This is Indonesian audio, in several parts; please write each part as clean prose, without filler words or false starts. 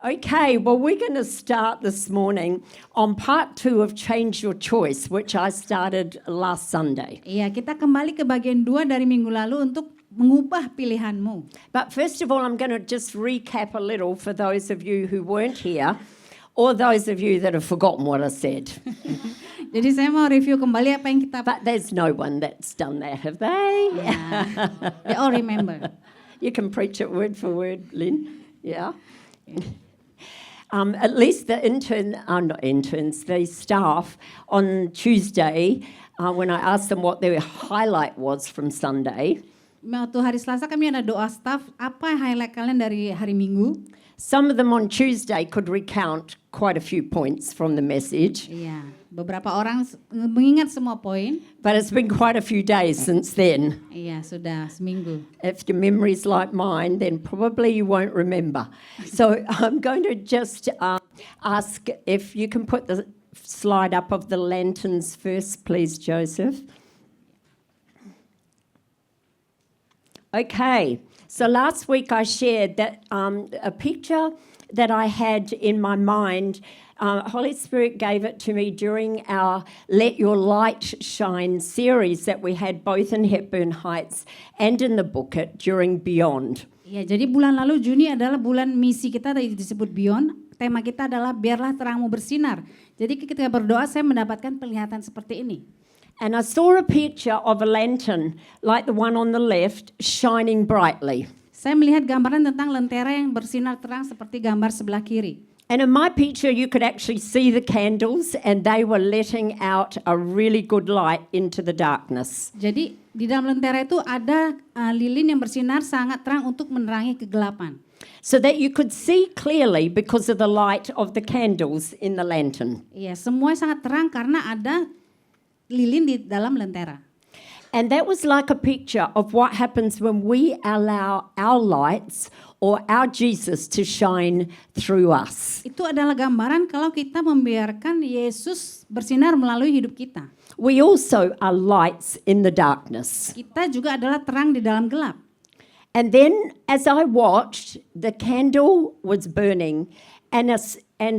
Okay, well, we're going to start this morning on part 2 of Change Your Choice, which I started last Sunday. Iya, kita kembali ke bagian 2 dari minggu lalu untuk mengubah pilihanmu. But first of all, I'm going to just recap a little for those of you who weren't here or those of you that have forgotten what I said. Jadi saya mau review kembali apa yang kita... But there's no one that's done that, have they? Yeah, they all remember. You can preach it word for word, Lynn. Yeah. At least the the staff on Tuesday, when I asked them what their highlight was from Sunday. Waktu hari Selasa kami ada doa staff, apa highlight kalian dari hari Minggu? Some of them on Tuesday could recount quite a few points from the message. Iya, beberapa orang mengingat semua poin. But it's been quite a few days since then. Iya, sudah seminggu. If your memory's like mine, then probably you won't remember. So I'm going to just ask if you can put the slide up of the lanterns first, please, Joseph. Okay, so last week I shared that a picture that I had in my mind. Holy Spirit gave it to me during our Let Your Light Shine series that we had both in Hepburn Heights and in the Bukit during Beyond. Ya, jadi bulan lalu Juni adalah bulan misi kita tadi disebut Beyond. Tema kita adalah biarlah terangmu bersinar. Jadi ketika berdoa saya mendapatkan penglihatan seperti ini. And I saw a picture of a lantern like the one on the left shining brightly. Saya melihat gambaran tentang lentera yang bersinar terang seperti gambar sebelah kiri. And in my picture you could actually see the candles and they were letting out a really good light into the darkness. Jadi di dalam lentera itu ada lilin yang bersinar sangat terang untuk menerangi kegelapan. So that you could see clearly because of the light of the candles in the lantern. Iya, semua sangat terang karena ada lilin di dalam lentera. And that was like a picture of what happens when we allow our lights or our Jesus to shine through us. Itu adalah gambaran kalau kita membiarkan Yesus bersinar melalui hidup kita. We also are lights in the darkness. Kita juga adalah terang di dalam gelap. And then as I watched, the candle was burning and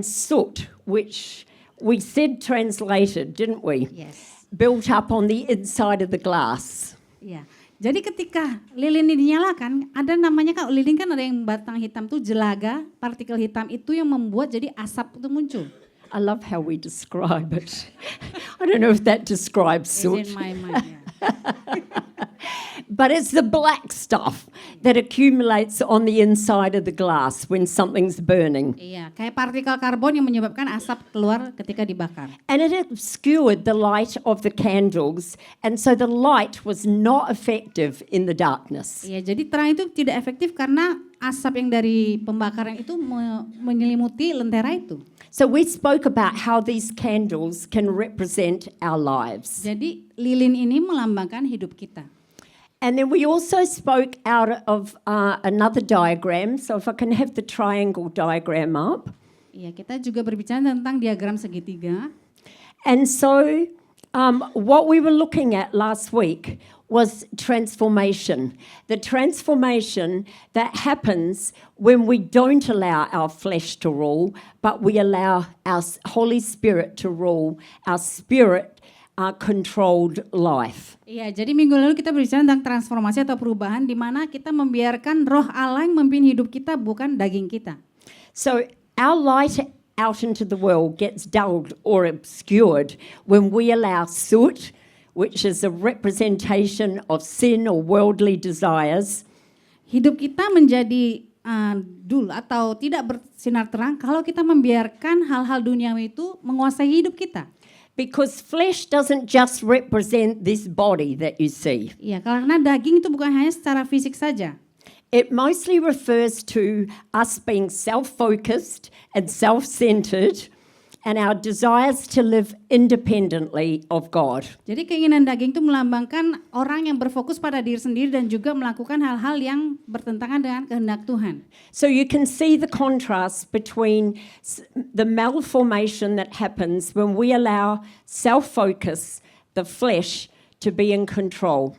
soot, which we said translated, didn't we? Yes. Built up on the inside of the glass. Ya, jadi ketika lilin ini dinyalakan, ada namanya kan lilin kan ada yang batang hitam tuh jelaga, partikel hitam itu yang membuat jadi asap itu muncul. I love how we describe it. I don't know if that describes soot. It's in my mind, yeah. But it's the black stuff that accumulates on the inside of the glass when something's burning. Iya, kayak partikel karbon yang menyebabkan asap keluar ketika dibakar. And it obscured the light of the candles, and so the light was not effective in the darkness. Iya, jadi terang itu tidak efektif karena asap yang dari pembakaran itu menyelimuti lentera itu. So we spoke about how these candles can represent our lives. Jadi lilin ini melambangkan hidup kita. And then we also spoke out of another diagram. So if I can have the triangle diagram up. Iya, kita juga berbicara tentang diagram segitiga. And so what we were looking at last week was transformation. The transformation that happens when we don't allow our flesh to rule, but we allow our Holy Spirit to rule, our spirit controlled life. Iya, jadi minggu lalu kita berbicara tentang transformasi atau perubahan di mana kita membiarkan roh Allah yang memimpin hidup kita, bukan daging kita. So our light out into the world gets dulled or obscured when we allow soot, which is a representation of sin or worldly desires. Hidup kita menjadi dul atau tidak bersinar terang kalau kita membiarkan hal-hal duniawi itu menguasai hidup kita. Because flesh doesn't just represent this body that you see. Iya, karena daging itu bukan hanya secara fisik saja. It mostly refers to us being self-focused and self-centered and our desires to live independently of God. Jadi keinginan daging itu melambangkan orang yang berfokus pada diri sendiri dan juga melakukan hal-hal yang bertentangan dengan kehendak Tuhan. So you can see the contrast between the malformation that happens when we allow self-focus, the flesh, to be in control.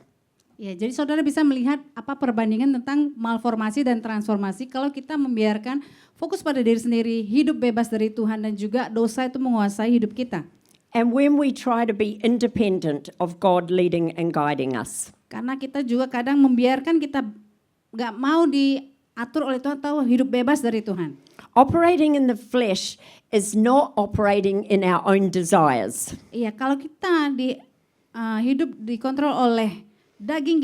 Ya, jadi saudara bisa melihat apa perbandingan tentang malformasi dan transformasi kalau kita membiarkan fokus pada diri sendiri, hidup bebas dari Tuhan dan juga dosa itu menguasai hidup kita. And when we try to be independent of God leading and guiding us. Karena kita juga kadang membiarkan kita nggak mau diatur oleh Tuhan atau hidup bebas dari Tuhan. Operating in the flesh is not operating in our own desires. Iya, kalau kita hidup dikontrol oleh daging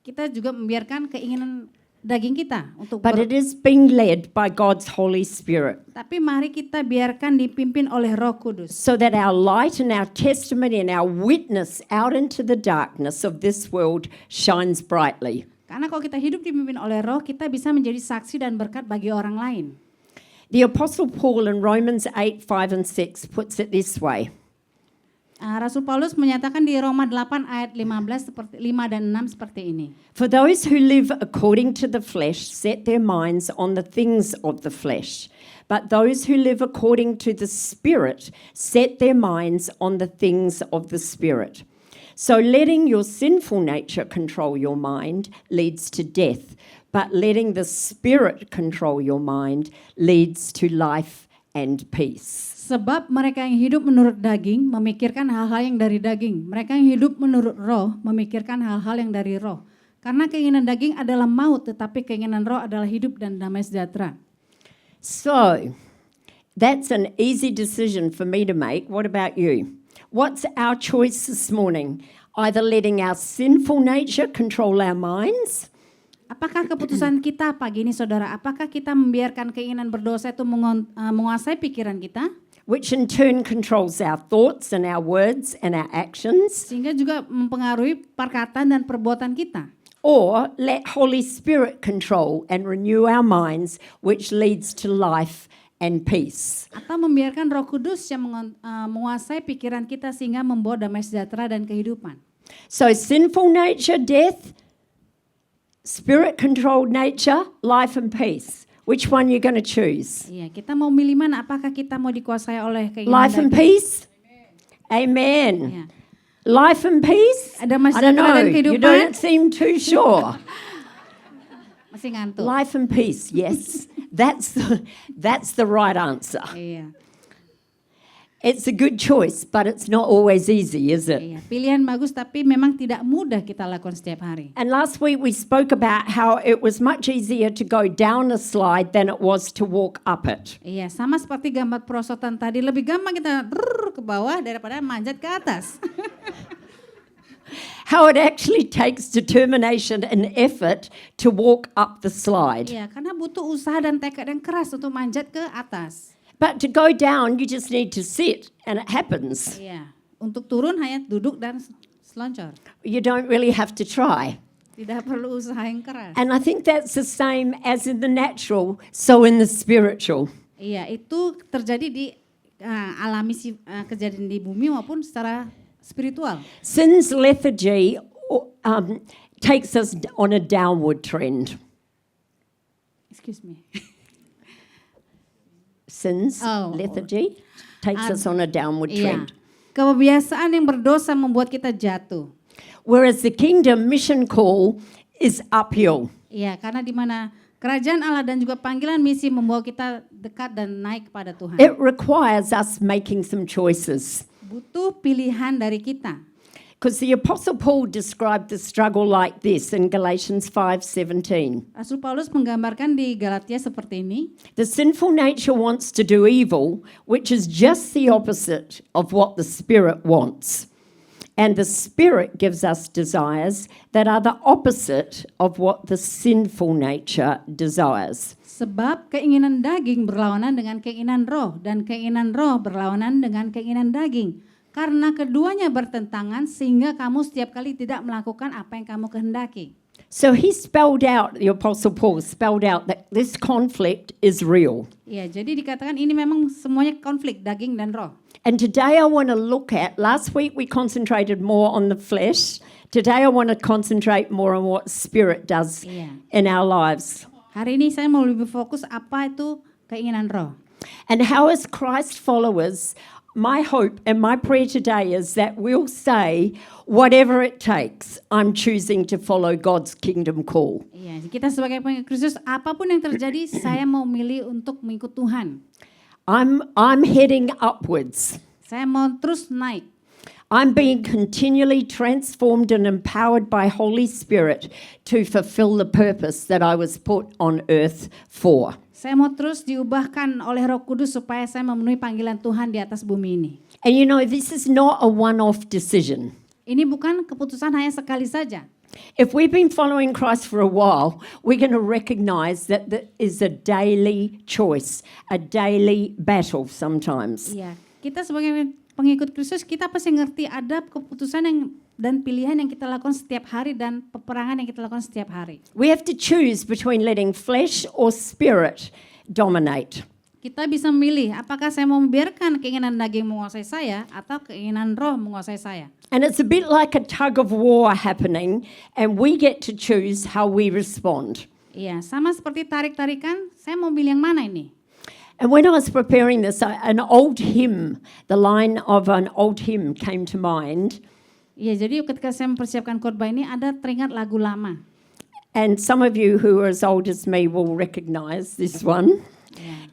kita juga membiarkan keinginan daging kita untuk But it is being led by God's Holy Spirit, tapi mari kita biarkan dipimpin oleh Roh Kudus. so that our light and our testimony and our witness out into the darkness of this world shines brightly. Karena kalau kita hidup dipimpin oleh Roh, kita bisa menjadi saksi dan berkat bagi orang lain. The Apostle Paul in Romans 8, 5 and 6 puts it this way. Rasul Paulus menyatakan di Roma 8 ayat 15 seperti 5 dan 6 seperti ini. For those who live according to the flesh set their minds on the things of the flesh, but those who live according to the Spirit set their minds on the things of the Spirit. So letting your sinful nature control your mind leads to death, but letting the Spirit control your mind leads to life and peace. Sebab mereka yang hidup menurut daging memikirkan hal-hal yang dari daging. Mereka yang hidup menurut roh memikirkan hal-hal yang dari roh. Karena keinginan daging adalah maut, tetapi keinginan roh adalah hidup dan damai sejahtera. So, that's an easy decision for me to make. What about you? What's our choice this morning? Either letting our sinful nature control our minds, Apakah keputusan kita pagi ini saudara? Apakah kita membiarkan keinginan berdosa itu menguasai pikiran kita? which in turn controls our thoughts and our words and our actions, Sehingga juga mempengaruhi perkataan dan perbuatan kita. or let Holy Spirit control and renew our minds, which leads to life and peace. Atau membiarkan Roh Kudus yang menguasai pikiran kita sehingga membawa damai sejahtera dan kehidupan. So sinful nature, death, spirit-controlled nature, life and peace. Which one you going to choose? Iya, kita mau milih mana? Apakah kita mau dikuasai oleh keinginan Life and daging? peace? Amen. Iya. Life and peace? Ada damai I don't sejahtera know. dan You kehidupan? don't seem too sure. Masih ngantuk. Life and peace, yes. That's the right answer. Iya. It's a good choice, but it's not always easy, is it? Iya, pilihan bagus tapi memang tidak mudah kita lakukan setiap hari. And last week we spoke about how it was much easier to go down a slide than it was to walk up it. Iya, sama seperti gambar perosotan tadi, lebih gampang kita ke bawah daripada manjat ke atas. How it actually takes determination and effort to walk up the slide. Iya, karena butuh usaha dan tekad yang keras untuk manjat ke atas. But to go down, you just need to sit and it happens. Iya, untuk turun hanya duduk dan seloncor. You don't really have to try. Tidak perlu usaha yang keras. And I think that's the same as in the natural, so in the spiritual. Iya, itu terjadi di kejadian di bumi maupun secara spiritual. Sin's lethargy takes us on a downward trend. Excuse me. Sin's lethargy takes us on a downward Iya. trend. Kebiasaan yang berdosa membuat kita jatuh. Whereas the kingdom mission call is uphill. Iya, karena di mana kerajaan Allah dan juga panggilan misi membawa kita dekat dan naik kepada Tuhan. It requires us making some choices. Butuh pilihan dari kita. Because the Apostle Paul described the struggle like this in Galatians 5:17. Rasul Paulus menggambarkan di Galatia seperti ini. The sinful nature wants to do evil, which is just the opposite of what the Spirit wants. And the Spirit gives us desires that are the opposite of what the sinful nature desires. Sebab keinginan daging berlawanan dengan keinginan roh dan keinginan roh berlawanan dengan keinginan daging. Karena keduanya bertentangan sehingga kamu setiap kali tidak melakukan apa yang kamu kehendaki. So he spelled out, the Apostle Paul spelled out that this conflict is real. Ya, jadi dikatakan ini memang semuanya konflik daging dan roh. And today I want to look at, last week we concentrated more on the flesh. Today I want to concentrate more on what Spirit does Iya. in our lives. Hari ini saya mau lebih fokus apa itu keinginan roh. And how as Christ followers, my hope and my prayer today is that we'll say, whatever it takes, I'm choosing to follow God's kingdom call. Iya, kita sebagai pengikut Kristus, apapun yang terjadi, saya mau milih untuk mengikut Tuhan. I'm heading upwards. Saya mau terus naik. I'm being continually transformed and empowered by Holy Spirit to fulfill the purpose that I was put on earth for. Saya mau terus diubahkan oleh Roh Kudus supaya saya memenuhi panggilan Tuhan di atas bumi ini. And you know, this is not a one-off decision. Ini bukan keputusan hanya sekali saja. If we've been following Christ for a while, we're going to recognize that that is a daily choice, a daily battle sometimes. Iya, kita sebagai pengikut Kristus, kita pasti ngerti ada keputusan dan pilihan yang kita lakukan setiap hari dan peperangan yang kita lakukan setiap hari. We have to choose between letting flesh or spirit dominate. Kita bisa memilih apakah saya mau membiarkan keinginan daging menguasai saya atau keinginan roh menguasai saya. And it's a bit like a tug of war happening, and we get to choose how we respond. Iya, sama seperti tarik-tarikan, saya mau pilih yang mana ini? And when I was preparing this, an old hymn, the line of an old hymn came to mind. Iya, jadi ketika saya mempersiapkan khotbah ini ada teringat lagu lama. And some of you who are as old as me will recognize this one.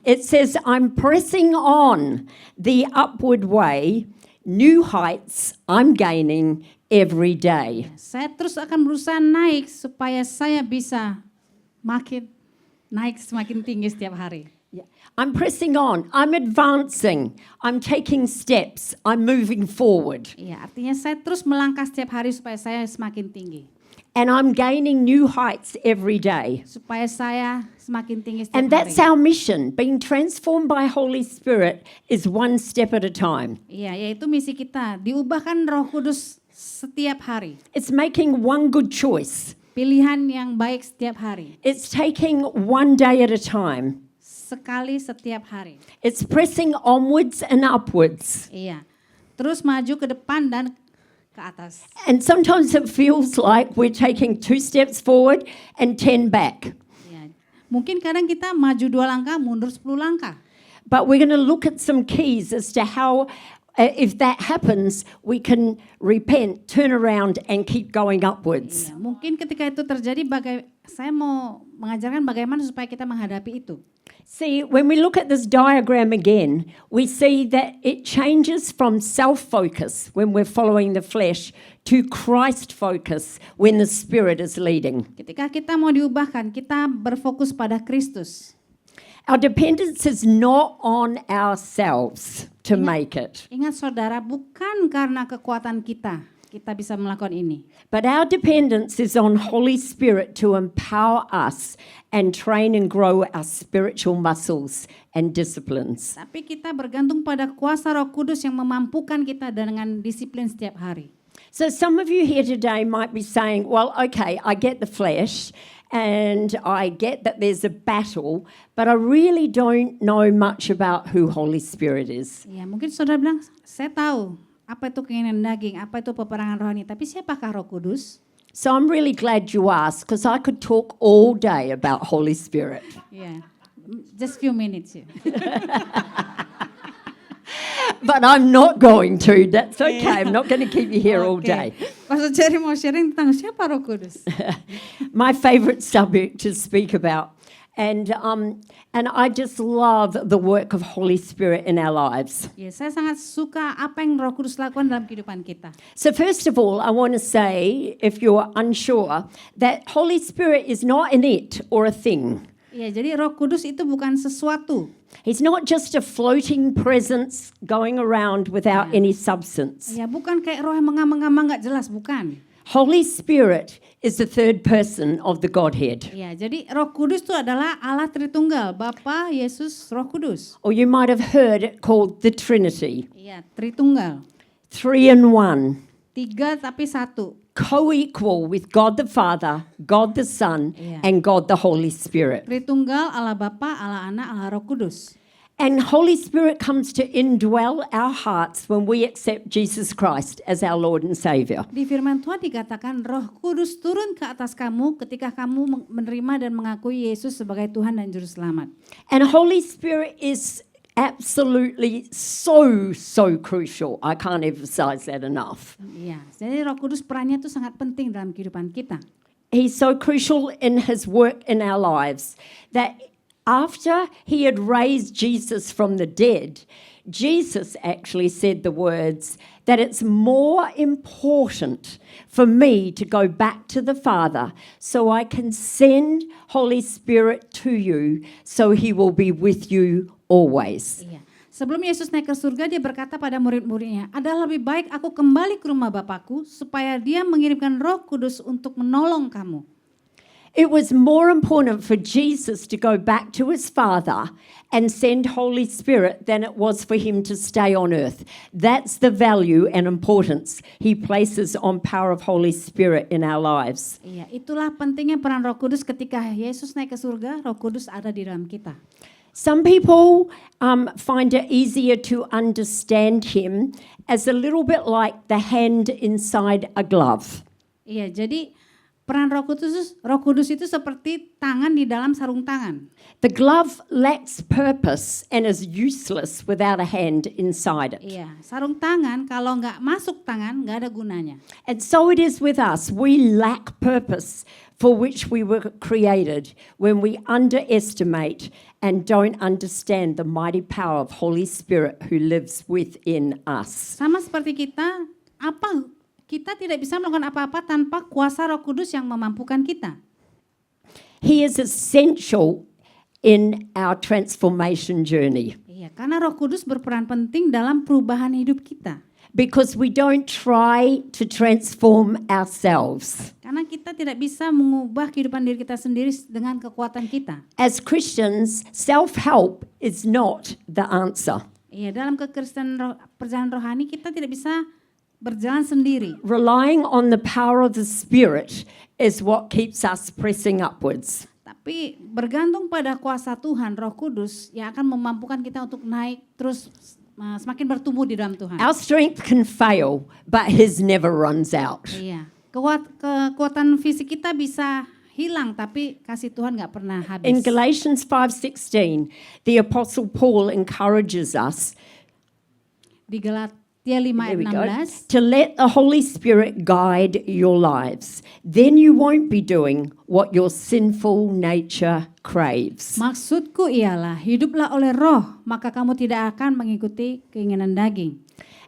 It says, I'm pressing on the upward way, new heights I'm gaining every day. Saya terus akan berusaha naik supaya saya bisa makin naik semakin tinggi setiap hari. Yeah. I'm pressing on, I'm advancing, I'm taking steps, I'm moving forward. Iya, artinya saya terus melangkah setiap hari supaya saya semakin tinggi. And I'm gaining new heights every day. Supaya saya semakin tinggi setiap And that's hari. our mission. Being transformed by Holy Spirit is one step at a time. Iya, yaitu misi kita, diubahkan Roh Kudus setiap hari. It's making one good choice. Pilihan yang baik setiap hari. It's taking one day at a time. Sekali setiap hari. It's pressing onwards and upwards. Iya. Terus maju ke depan dan ke atas. And sometimes it feels like we're taking 2 steps forward and 10 back. Iya. Mungkin kadang kita maju 2 langkah, mundur 10 langkah. But we're going to look at some keys as to how, if that happens, we can repent, turn around and keep going upwards. Iya. Mungkin ketika itu terjadi, saya mau mengajarkan bagaimana supaya kita menghadapi itu. See, when we look at this diagram again, we see that it changes from self-focus when we're following the flesh to Christ focus when the Spirit is leading. Ketika kita mau diubahkan, kita berfokus pada Kristus. Our dependence is not on ourselves to make it, Ingat saudara, bukan karena kekuatan kita bisa melakukan ini. but our dependence is on Holy Spirit to empower us and train and grow our spiritual muscles and disciplines. Tapi kita bergantung pada kuasa Roh Kudus yang memampukan kita dengan disiplin setiap hari. So some of you here today might be saying, well, okay, I get the flesh and I get that there's a battle, but I really don't know much about who Holy Spirit is. Ya, mungkin saudara bilang, saya tahu apa itu keinginan daging, apa itu peperangan rohani, tapi siapakah Roh Kudus? So I'm really glad you asked, because I could talk all day about Holy Spirit. Ya, just few minutes ya. But I'm not going to. That's okay. I'm not going to keep you here all day. Pastor Jerry mau sharing tentang siapa Roh Kudus. My favorite subject to speak about. And I just love the work of Holy Spirit in our lives. Ya, saya sangat suka apa yang Roh Kudus lakukan dalam kehidupan kita. So first of all, I want to say, if you're unsure, that Holy Spirit is not an it or a thing. Ya, jadi Roh Kudus itu bukan sesuatu. He's not just a floating presence going around without any substance. Ya, bukan kayak roh yang mengambang-ngambang nggak jelas, bukan. Holy Spirit is the third person of the Godhead. Ya, jadi Roh Kudus itu adalah Allah Tritunggal, Bapa, Yesus, Roh Kudus. Or you might have heard it called the Trinity. Iya, Tritunggal. 3 in 1. 3 tapi 1. Co-equal with God the Father, God the Son, and God the Holy Spirit. Tritunggal, Allah Bapa, Allah Anak, Allah Roh Kudus. And Holy Spirit comes to indwell our hearts when we accept Jesus Christ as our Lord and Savior. Di firman Tuhan dikatakan Roh Kudus turun ke atas kamu ketika kamu menerima dan mengakui Yesus sebagai Tuhan dan Juru Selamat. And Holy Spirit is absolutely so crucial. I can't emphasize that enough. Iya, jadi Roh Kudus perannya itu sangat penting dalam kehidupan kita. He's so crucial in his work in our lives that after he had raised Jesus from the dead, Jesus actually said the words that it's more important for me to go back to the Father so I can send Holy Spirit to you so he will be with you always. Iya. Sebelum Yesus naik ke surga, dia berkata pada murid-muridnya, adalah lebih baik aku kembali ke rumah Bapakku supaya dia mengirimkan Roh Kudus untuk menolong kamu. It was more important for Jesus to go back to his Father and send Holy Spirit than it was for him to stay on earth. That's the value and importance he places on power of Holy Spirit in our lives. Iya, itulah pentingnya peran Roh Kudus ketika Yesus naik ke surga, Roh Kudus ada di dalam kita. Some people find it easier to understand him as a little bit like the hand inside a glove. Iya, jadi peran Roh Kudus itu seperti tangan di dalam sarung tangan. The glove lacks purpose and is useless without a hand inside it. Iya, sarung tangan kalau nggak masuk tangan nggak ada gunanya. And so it is with us. We lack purpose for which we were created when we underestimate and don't understand the mighty power of Holy Spirit who lives within us. Sama seperti kita tidak bisa melakukan apa-apa tanpa kuasa Roh Kudus yang memampukan kita. He is essential in our transformation journey Iya, karena Roh Kudus berperan penting dalam perubahan hidup kita. because we don't try to transform ourselves. Karena kita tidak bisa mengubah kehidupan diri kita sendiri dengan kekuatan kita. As Christians, self-help is not the answer. Iya, dalam perjalanan rohani kita tidak bisa berjalan sendiri. Relying on the power of the Spirit is what keeps us pressing upwards. Tapi bergantung pada kuasa Tuhan, Roh Kudus yang akan memampukan kita untuk naik terus semakin bertumbuh di dalam Tuhan. Our strength can fail, but His never runs out. Iya, kekuatan fisik kita bisa hilang, tapi kasih Tuhan nggak pernah habis. In Galatians 5:16, the Apostle Paul encourages us Di Galatia 5 ayat 16, to let the Holy Spirit guide your lives. Then you won't be doing what your sinful nature craves. maksudku ialah hiduplah oleh Roh, maka kamu tidak akan mengikuti keinginan daging.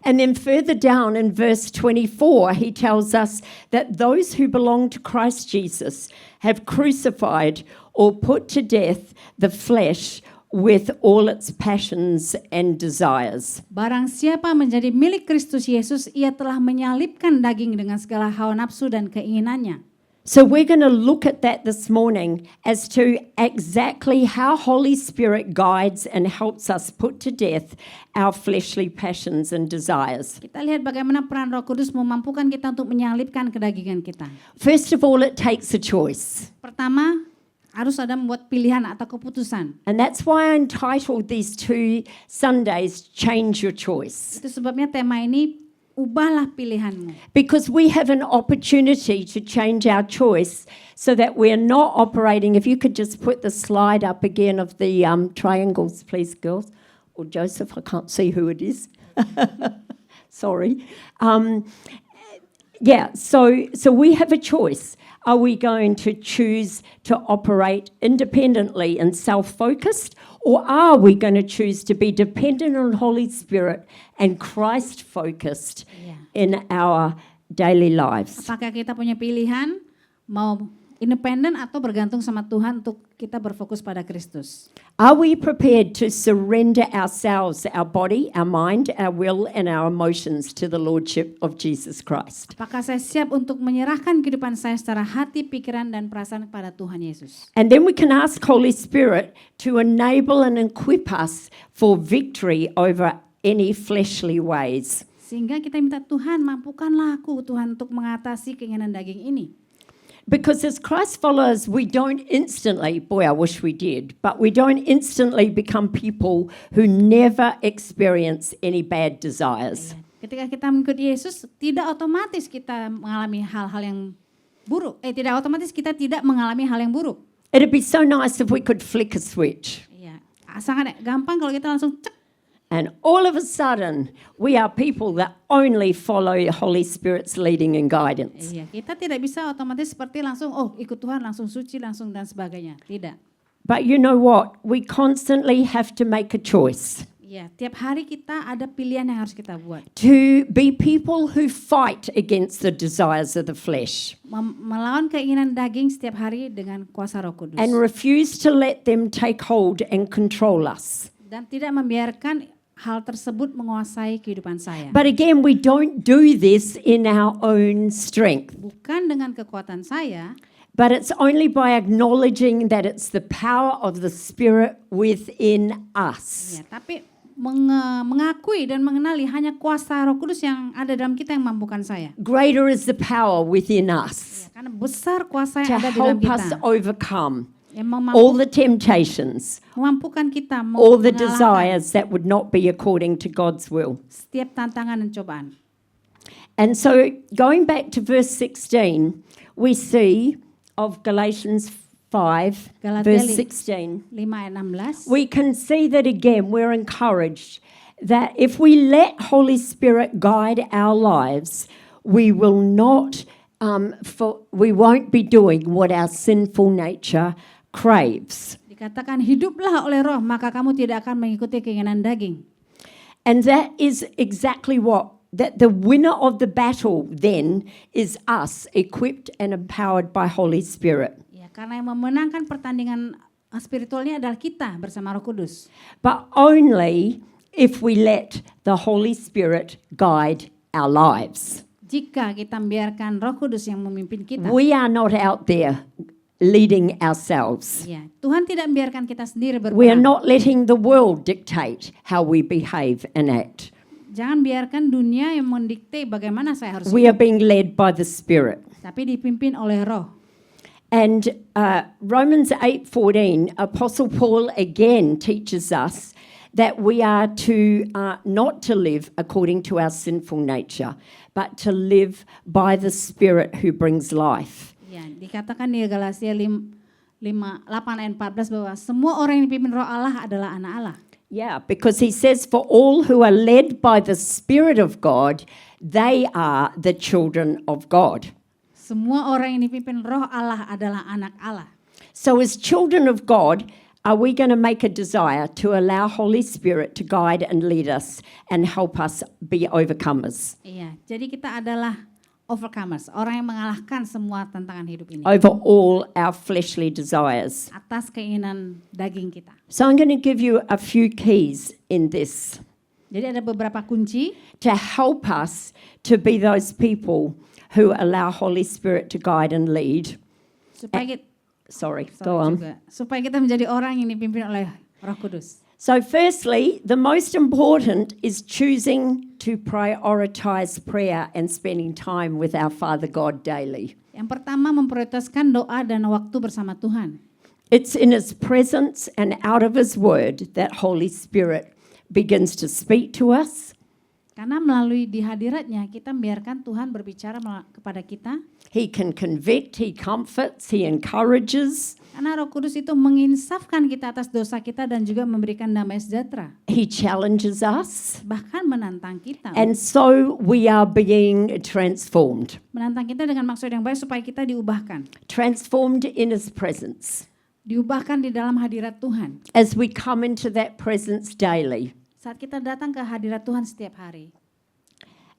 And then further down in verse 24, he tells us that those who belong to Christ Jesus have crucified or put to death the flesh with all its passions and desires. Barang siapa menjadi milik Kristus Yesus, ia telah menyalibkan daging dengan segala hawa nafsu dan keinginannya. So we're going to look at that this morning as to exactly how Holy Spirit guides and helps us put to death our fleshly passions and desires. Kita lihat bagaimana peran Roh Kudus memampukan kita untuk menyalibkan kedagingan kita. First of all, it takes a choice. Pertama, harus ada membuat pilihan atau keputusan. And that's why I entitled these 2 Sundays, Change Your Choice. Itu sebabnya tema ini, ubahlah pilihanmu. Because we have an opportunity to change our choice so that we're not operating. If you could just put the slide up again of the triangles, please, girls. Or Joseph, I can't see who it is. Sorry. So we have a choice. Are we going to choose to operate independently and self-focused, or are we going to choose to be dependent on Holy Spirit and Christ-focused in our daily lives? Apakah kita punya pilihan mau independen atau bergantung sama Tuhan untuk kita berfokus pada Kristus? Are we prepared to surrender ourselves, our body, our mind, our will, and our emotions to the Lordship of Jesus Christ? Apakah saya siap untuk menyerahkan kehidupan saya secara hati, pikiran, dan perasaan kepada Tuhan Yesus? And then we can ask Holy Spirit to enable and equip us for victory over any fleshly ways. Sehingga kita minta Tuhan, mampukanlah aku Tuhan untuk mengatasi keinginan daging ini. Because as Christ followers, we don't instantly, boy, I wish we did, but we don't instantly become people who never experience any bad desires. Ketika kita mengikuti Yesus, tidak otomatis kita mengalami hal-hal yang buruk. Tidak otomatis kita tidak mengalami hal yang buruk. It'd be so nice if we could flick a switch. Iya, Sangat gampang kalau kita langsung cek. And all of a sudden, we are people that only follow Holy Spirit's leading and guidance. Iya, kita tidak bisa otomatis seperti langsung, ikut Tuhan, langsung suci, langsung dan sebagainya. Tidak. But you know what? We constantly have to make a choice Iya, tiap hari kita ada pilihan yang harus kita buat. to be people who fight against the desires of the flesh Melawan keinginan daging setiap hari dengan kuasa Roh Kudus. and refuse to let them take hold and control us. Dan tidak membiarkan hal tersebut menguasai kehidupan saya. But again, we don't do this in our own strength, Bukan dengan kekuatan saya, but it's only by acknowledging that it's the power of the Spirit within us. ya, tapi mengakui dan mengenali hanya kuasa Roh Kudus yang ada dalam kita yang mampukan saya. Greater is the power within us Ya, karena besar kuasa to yang ada di dalam help us kita overcome yang all the temptations, memampukan kita all the mengalahkan desires that would not be according to God's will. setiap tantangan dan cobaan. And so going back to verse 16, we see of Galatians 5, Galatia verse 5 16, ayat 16. we can see that again we're encouraged that if we let Holy Spirit guide our lives, we will not, we won't be doing what our sinful nature craves. Dikatakan hiduplah oleh Roh, maka kamu tidak akan mengikuti keinginan daging. And that is exactly that the winner of the battle then is us, equipped and empowered by Holy Spirit. Ya, karena yang memenangkan pertandingan spiritualnya adalah kita bersama Roh Kudus. But only if we let the Holy Spirit guide our lives. Jika kita membiarkan Roh Kudus yang memimpin kita. We are not out there leading ourselves. Ya, Tuhan tidak membiarkan kita sendiri We are berperang. not letting the world dictate how we behave and act. Jangan biarkan dunia yang mendikte bagaimana saya harus We are hidup, being led by the Spirit. tapi dipimpin oleh Roh. And Romans 8:14, Apostle Paul again teaches us that we are to not to live according to our sinful nature, but to live by the Spirit who brings life. Ya, dikatakan di Galatia 8 ayat 14 bahwa semua orang yang dipimpin Roh Allah adalah anak Allah. Yeah, because he says, for all who are led by the Spirit of God, they are the children of God. Semua orang yang dipimpin Roh Allah adalah anak Allah. So as children of God, are we going to make a desire to allow Holy Spirit to guide and lead us and help us be overcomers Iya, jadi kita adalah overcomers, orang yang mengalahkan semua tantangan hidup ini over all our fleshly desires? atas keinginan daging kita. So I'm going to give you a few keys in this Jadi ada beberapa kunci to help us to be those people who allow Holy Spirit to guide and lead. supaya kita, Go on. supaya kita menjadi orang yang dipimpin oleh Roh Kudus. So firstly, the most important is choosing to prioritize prayer and spending time with our Father God daily. Yang pertama memprioritaskan doa dan waktu bersama Tuhan. It's in His presence and out of His Word that Holy Spirit begins to speak to us. Karena melalui di hadiratnya kita membiarkan Tuhan berbicara kepada kita. He can convict, He comforts, He encourages. Karena Roh Kudus itu menginsafkan kita atas dosa kita dan juga memberikan damai sejahtera. He challenges us. Bahkan menantang kita. And so we are being transformed. Menantang kita dengan maksud yang baik supaya kita diubahkan. Transformed in His presence. Diubahkan di dalam hadirat Tuhan. As we come into that presence daily. Saat kita datang ke hadirat Tuhan setiap hari.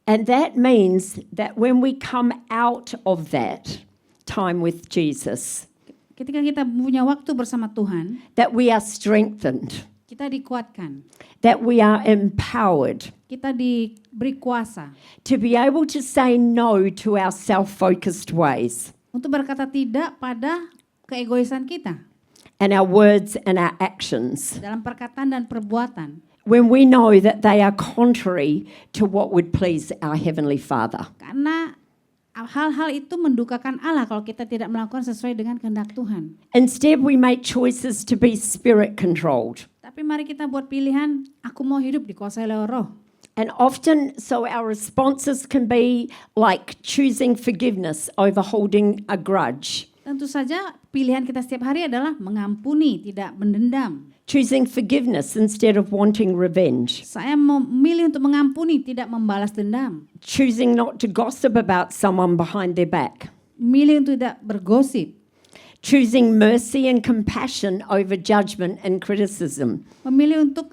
And that means that when we come out of that time with Jesus, Ketika kita punya waktu bersama Tuhan, that we are strengthened, kita dikuatkan. that we are empowered Kita diberi kuasa to be able to say no to our self-focused ways untuk berkata tidak pada keegoisan kita and our words and our actions dalam perkataan dan perbuatan. when we know that they are contrary to what would please our Heavenly Father. Karena hal-hal itu mendukakan Allah kalau kita tidak melakukan sesuai dengan kehendak Tuhan. Instead, we make choices to be spirit-controlled. Tapi mari kita buat pilihan, aku mau hidup dikuasai oleh Roh. And often, so our responses can be like choosing forgiveness over holding a grudge. Tentu saja pilihan kita setiap hari adalah mengampuni, tidak mendendam. Choosing forgiveness instead of wanting revenge. Saya memilih untuk mengampuni, tidak membalas dendam. Choosing not to gossip about someone behind their back. Memilih untuk tidak bergosip. Choosing mercy and compassion over judgment and criticism. Memilih untuk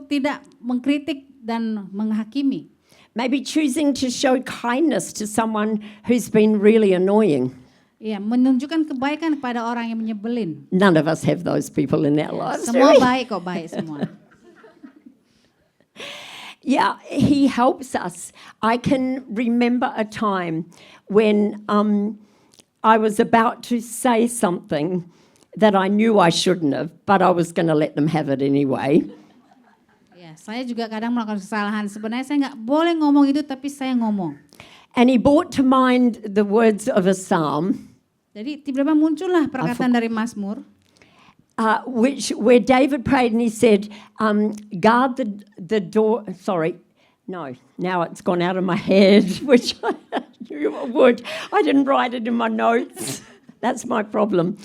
tidak mengkritik dan menghakimi. Maybe choosing to show kindness to someone who's been really annoying. Ya, menunjukkan kebaikan kepada orang yang menyebelin. None of us have those people in our lives. do Semua we? baik kok, baik semua. Yeah, he helps us. I can remember a time when I was about to say something that I knew I shouldn't have, but I was going to let them have it anyway. Ya, saya juga kadang melakukan kesalahan. Sebenarnya saya nggak boleh ngomong itu, tapi saya ngomong. And he brought to mind the words of a psalm, Jadi tiba-tiba muncullah perkataan dari Mazmur. where David prayed and he said, guard the door. Sorry, no, now it's gone out of my head, which I knew it would. I didn't write it in my notes. That's my problem.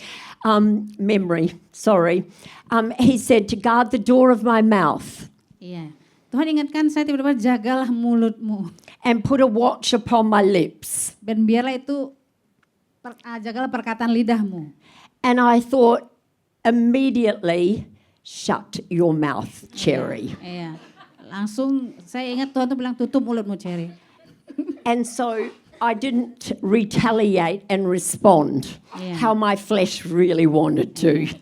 Memory, sorry. He said to guard the door of my mouth Iya. Tuhan ingatkan saya tiba-tiba jagalah mulutmu and put a watch upon my lips. dan biarlah itu jagalah perkataan lidahmu. And I thought immediately, shut your mouth, Cherry. Iya. Langsung saya ingat Tuhan tuh bilang tutup mulutmu, Cherry. And so I didn't retaliate and respond Yeah. how my flesh really wanted to.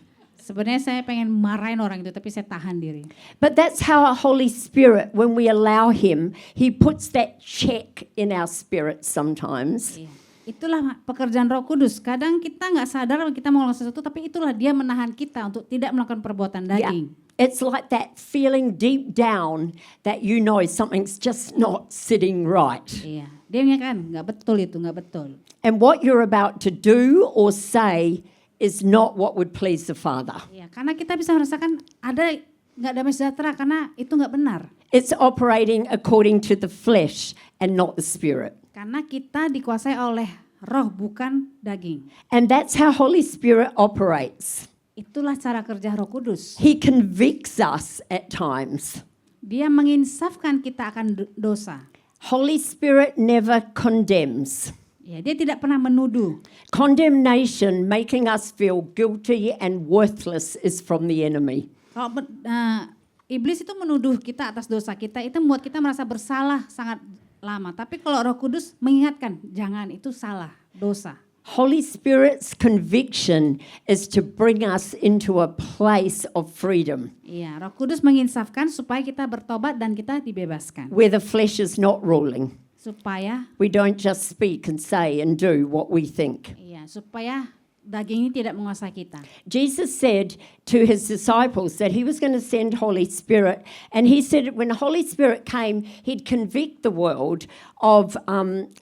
Sebenarnya saya pengen marahin orang itu, tapi saya tahan diri. But that's how our Holy Spirit, when we allow Him, He puts that check in our spirit sometimes. Iya. Itulah pekerjaan Roh Kudus. Kadang kita nggak sadar kita mau melakukan sesuatu, tapi itulah Dia menahan kita untuk tidak melakukan perbuatan daging. It's like that feeling deep down that you know something's just not sitting right. Iya. Dia ingatkan, nggak betul itu, nggak betul. And what you're about to do or say is not what would please the Father. Iya, karena kita bisa merasakan ada nggak damai sejahtera karena itu nggak benar. It's operating according to the flesh and not the spirit. Karena kita dikuasai oleh roh bukan daging. And that's how Holy Spirit operates. Itulah cara kerja Roh Kudus. He convicts us at times. Dia menginsafkan kita akan dosa. Holy Spirit never condemns. Ya, dia tidak pernah menuduh. Condemnation, making us feel guilty and worthless, is from the enemy. Kalau iblis itu menuduh kita atas dosa kita, itu membuat kita merasa bersalah sangat lama. Tapi kalau Roh Kudus mengingatkan, jangan, itu salah, dosa. Holy Spirit's conviction is to bring us into a place of freedom Iya, Roh Kudus menginsafkan supaya kita bertobat dan kita dibebaskan. where the flesh is not ruling. Supaya We don't just speak and say and do what we think. supaya daging ini tidak menguasai kita. Jesus said to his disciples that he was going to send Holy Spirit, and he said when the Holy Spirit came, he'd convict the world of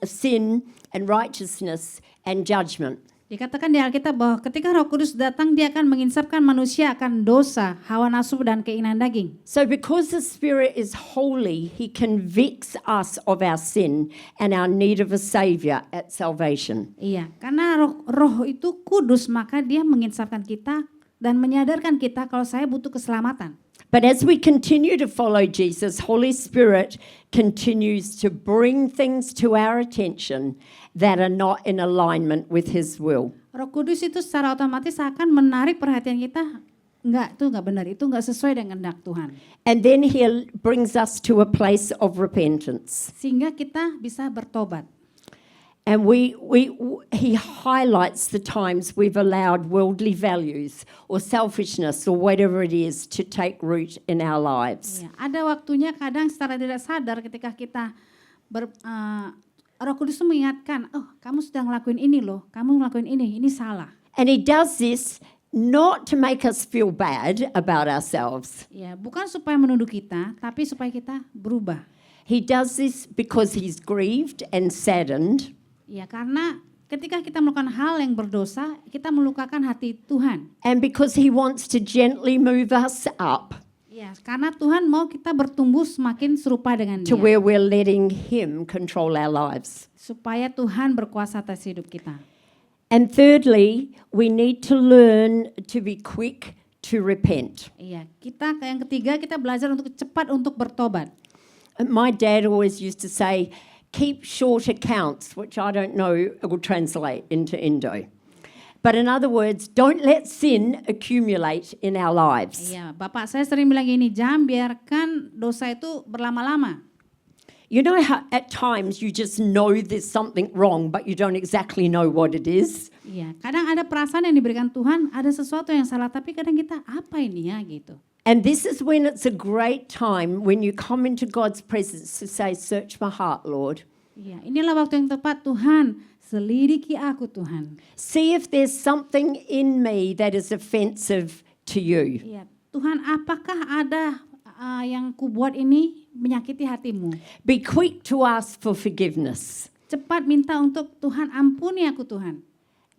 sin and righteousness and judgment. Dikatakan di Alkitab bahwa ketika Roh Kudus datang, dia akan menginsafkan manusia akan dosa, hawa nafsu dan keinginan daging. So because the Spirit is holy, he convicts us of our sin and our need of a Savior at salvation. Iya, karena roh itu kudus, maka dia menginsafkan kita dan menyadarkan kita kalau saya butuh keselamatan. But as we continue to follow Jesus, Holy Spirit continues to bring things to our attention that are not in alignment with His will. Roh Kudus itu secara otomatis akan menarik perhatian kita. Enggak, itu enggak benar, itu enggak sesuai dengan kehendak Tuhan. And then He brings us to a place of repentance. Sehingga kita bisa bertobat. And He highlights the times we've allowed worldly values or selfishness or whatever it is to take root in our lives. Ya, ada waktunya kadang secara tidak sadar ketika kita Roh Kudus itu mengingatkan, oh kamu sudah ngelakuin ini loh, kamu ngelakuin ini salah. And He does this not to make us feel bad about ourselves. Ya, bukan supaya menuduh kita, tapi supaya kita berubah. He does this because He's grieved and saddened. Ya, karena ketika kita melakukan hal yang berdosa, kita melukakan hati Tuhan. And because He wants to gently move us up Ya, Ya, karena Tuhan mau kita bertumbuh semakin serupa dengan to Dia. where we're letting Him control our lives. Supaya Tuhan berkuasa atas hidup kita. And thirdly, we need to learn to be quick to repent. Iya, yang ketiga kita belajar untuk cepat untuk bertobat. My dad always used to say, keep short accounts, which I don't know will translate into Indo. But in other words, don't let sin accumulate in our lives. Iya, Bapak saya sering bilang gini, jangan biarkan dosa itu berlama-lama. You know how at times you just know there's something wrong, but you don't exactly know what it is? Iya, kadang ada perasaan yang diberikan Tuhan, ada sesuatu yang salah, tapi kadang kita apa ini ya gitu. And this is when it's a great time when you come into God's presence to say, search my heart, Lord. Iya, inilah waktu yang tepat Tuhan, selidiki aku Tuhan. See if there's something in me that is offensive to you. Iya, Tuhan apakah ada yang kubuat ini menyakiti hatimu? Be quick to ask for forgiveness. Cepat minta untuk Tuhan ampuni aku Tuhan.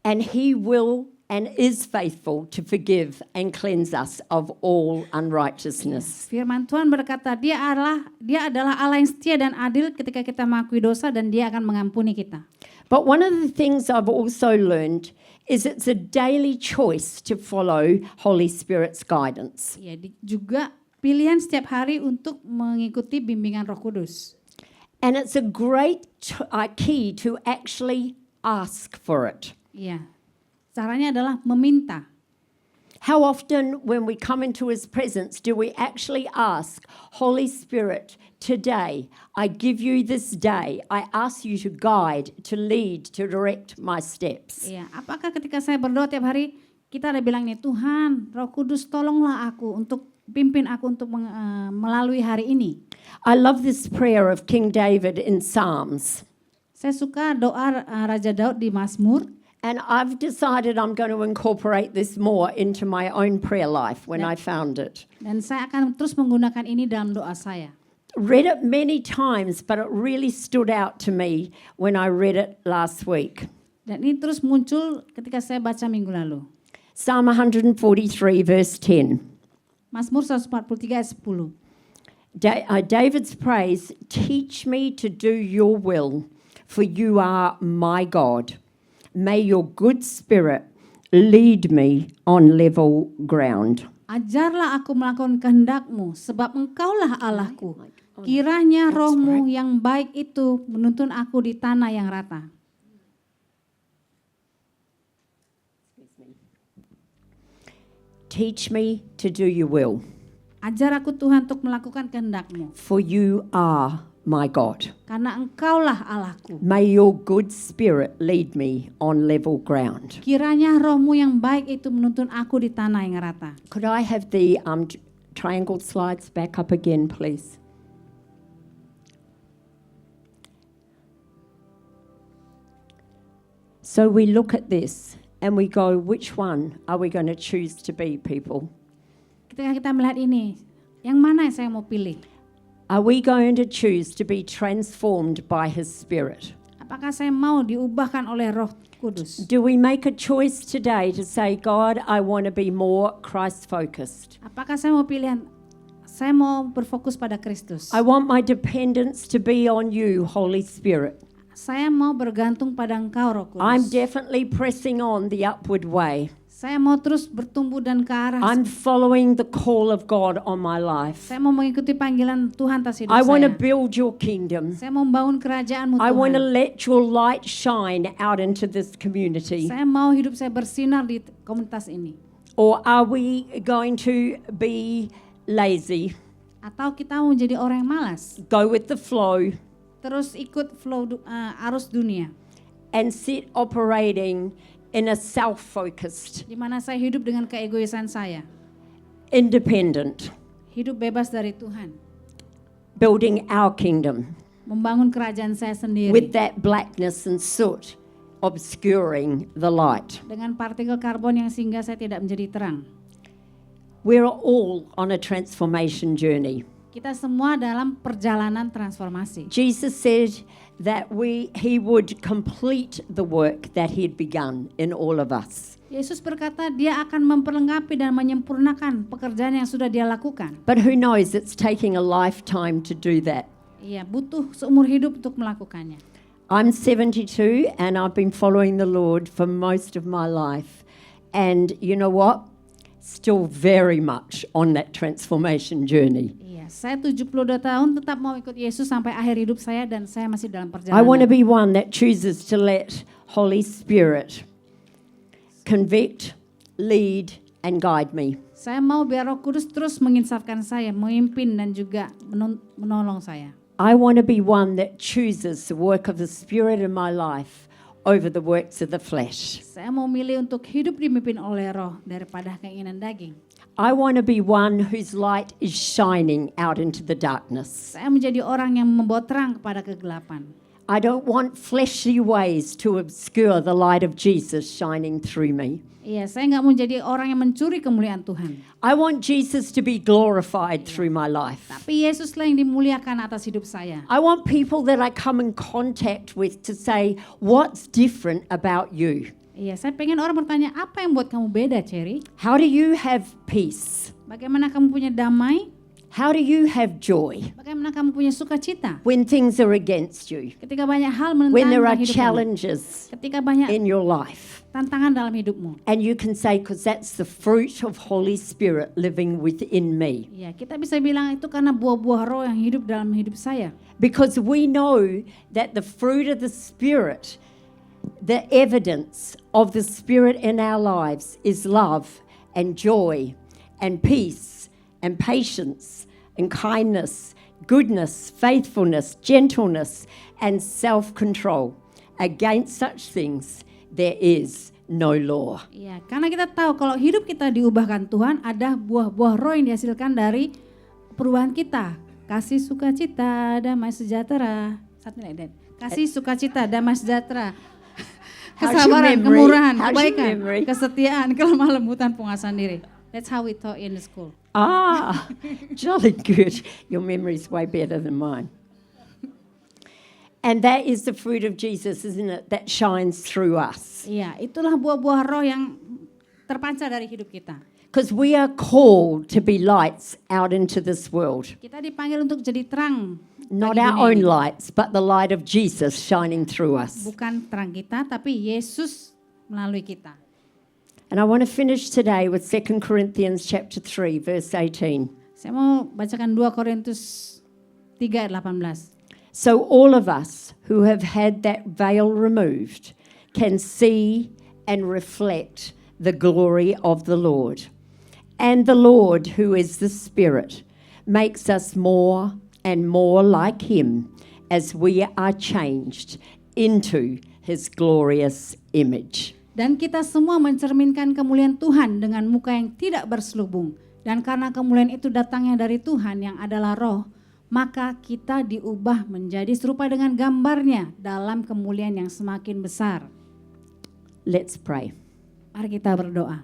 And He will and is faithful to forgive and cleanse us of all unrighteousness. Firman Tuhan berkata, Dia adalah Allah yang setia dan adil ketika kita mengakui dosa dan Dia akan mengampuni kita. But one of the things I've also learned is it's a daily choice to follow Holy Spirit's guidance. Ya, juga pilihan setiap hari untuk mengikuti bimbingan Roh Kudus. And it's a great key to actually ask for it. Iya. Caranya adalah meminta. How often when we come into His presence do we actually ask, Holy Spirit, today I give you this day, I ask you to guide, to lead, to direct my steps. Iya, apakah ketika saya berdoa tiap hari kita ada bilang nih, Tuhan, Roh Kudus tolonglah aku untuk pimpin aku untuk melalui hari ini. I love this prayer of King David in Psalms. Saya suka doa Raja Daud di Mazmur. And I've decided I'm going to incorporate this more into my own prayer life when I found it. Dan saya akan terus menggunakan ini dalam doa saya. Read it many times, but it really stood out to me when I read it last week. Dan ini terus muncul ketika saya baca minggu lalu. Psalm 143 verse 10. Mazmur 143 ayat 10. David's praise, teach me to do your will, for you are my God. May your good spirit lead me on level ground. Ajarlah aku melakukan kehendak-Mu, sebab Engkaulah Allahku. Kiranya roh-Mu yang baik itu menuntun aku di tanah yang rata. Teach me to do your will. Ajar aku Tuhan untuk melakukan kehendak-Mu. For you are my God. Karena Engkaulah Allahku. May your good spirit lead me on level ground. Kiranya roh-Mu yang baik itu menuntun aku di tanah yang rata. Could I have the triangle slides back up again, please? So we look at this and we go, which one are we going to choose to be, people? Ketika kita melihat ini, yang mana yang saya mau pilih? Are we going to choose to be transformed by His Spirit? Apakah saya mau diubahkan oleh Roh Kudus? Do we make a choice today to say, God, I want to be more Christ-focused? Apakah saya mau pilihan, saya mau berfokus pada Kristus? I want my dependence to be on you, Holy Spirit. Saya mau bergantung pada Engkau, Roh Kudus. I'm definitely pressing on the upward way. Saya mau terus bertumbuh dan ke arah. I'm following the call of God on my life. Saya mau mengikuti panggilan Tuhan atas hidup I want to saya. build your kingdom. Saya mau membangun kerajaan-Mu, I want to Tuhan. let your light shine out into this community. Saya mau hidup saya bersinar di komunitas ini. Or are we going to be lazy, Atau kita mau menjadi orang yang malas, go with the flow, terus ikut flow arus dunia, and sit operating in a self-focused, di mana saya hidup dengan keegoisan saya, independent, hidup bebas dari Tuhan, building our kingdom membangun kerajaan saya sendiri with that blackness and soot obscuring the light. dengan partikel karbon yang sehingga saya tidak menjadi terang. We're all on a transformation journey. Kita semua dalam perjalanan transformasi. Jesus said that he would complete the work that he had begun in all of us. Yesus berkata dia akan memperlengkapi dan menyempurnakan pekerjaan yang sudah dia lakukan. But who knows, it's taking a lifetime to do that. Iya, butuh seumur hidup untuk melakukannya. I'm 72 and I've been following the Lord for most of my life. And you know what? Still very much on that transformation journey. Iya, saya 72 tahun tetap mau ikut Yesus sampai akhir hidup saya dan saya masih dalam I want to perjalanan. be one that chooses to let Holy Spirit convict, lead and guide me. Saya mau biar Roh Kudus terus menginsafkan saya, memimpin dan juga menolong saya. I want to be one that chooses the work of the Spirit in my life over the works of the flesh. Saya mau milih untuk hidup dipimpin oleh Roh daripada keinginan daging. I want to be one whose light is shining out into the darkness. Saya menjadi orang yang membawa terang kepada kegelapan. I don't want fleshly ways to obscure the light of Jesus shining through me. Iya, saya nggak mau jadi orang yang mencuri kemuliaan Tuhan. I want Jesus to be glorified through my life. Tapi Yesuslah yang dimuliakan atas hidup saya. I want people that I come in contact with to say, what's different about you? Iya, saya pengen orang bertanya, apa yang buat kamu beda, Cherry? How do you have peace? Bagaimana kamu punya damai? How do you have joy Bagaimana kamu punya sukacita? when things are against you? Ketika banyak hal When menentang there are hidup kamu. challenges Ketika banyak in your life? tantangan dalam hidupmu. And you can say, because that's the fruit of Holy Spirit living within me. Ya, kita bisa bilang itu karena buah-buah Roh yang hidup dalam hidup saya. Because we know that the fruit of the Spirit, the evidence of the Spirit in our lives is love and joy and peace and patience and kindness, goodness, faithfulness, gentleness and self-control. Against such things there is no law. Ya, karena kita tahu kalau hidup kita diubahkan Tuhan, ada buah-buah Roh yang dihasilkan dari perubahan kita. Kasih, sukacita, damai sejahtera. Something like that. Kasih, sukacita, damai sejahtera. How's your Kesabaran, memory? kemurahan, How's your kebaikan, memory? kesetiaan, kelemah lembutan, penguasaan diri. That's how we taught in the school. Ah, jolly good. Your memory's way better than mine. And that is the fruit of Jesus, isn't it? That shines through us. Iya, itulah buah-buah Roh yang terpancar dari hidup kita. Because we are called to be lights out into this world. Kita dipanggil untuk jadi terang. Not bagi our dunia own ini. lights, but the light of Jesus shining through us. Bukan terang kita, tapi Yesus melalui kita. And I want to finish today with 2 Corinthians chapter 3, verse 18. Saya mau bacakan 2 Korintus 3 ayat 18. So all of us who have had that veil removed can see and reflect the glory of the Lord. And the Lord, who is the Spirit, makes us more and more like Him as we are changed into His glorious image. Dan kita semua mencerminkan kemuliaan Tuhan dengan muka yang tidak berselubung. Dan karena kemuliaan itu datangnya dari Tuhan yang adalah Roh, maka kita diubah menjadi serupa dengan gambarnya dalam kemuliaan yang semakin besar. Let's pray. Mari kita berdoa.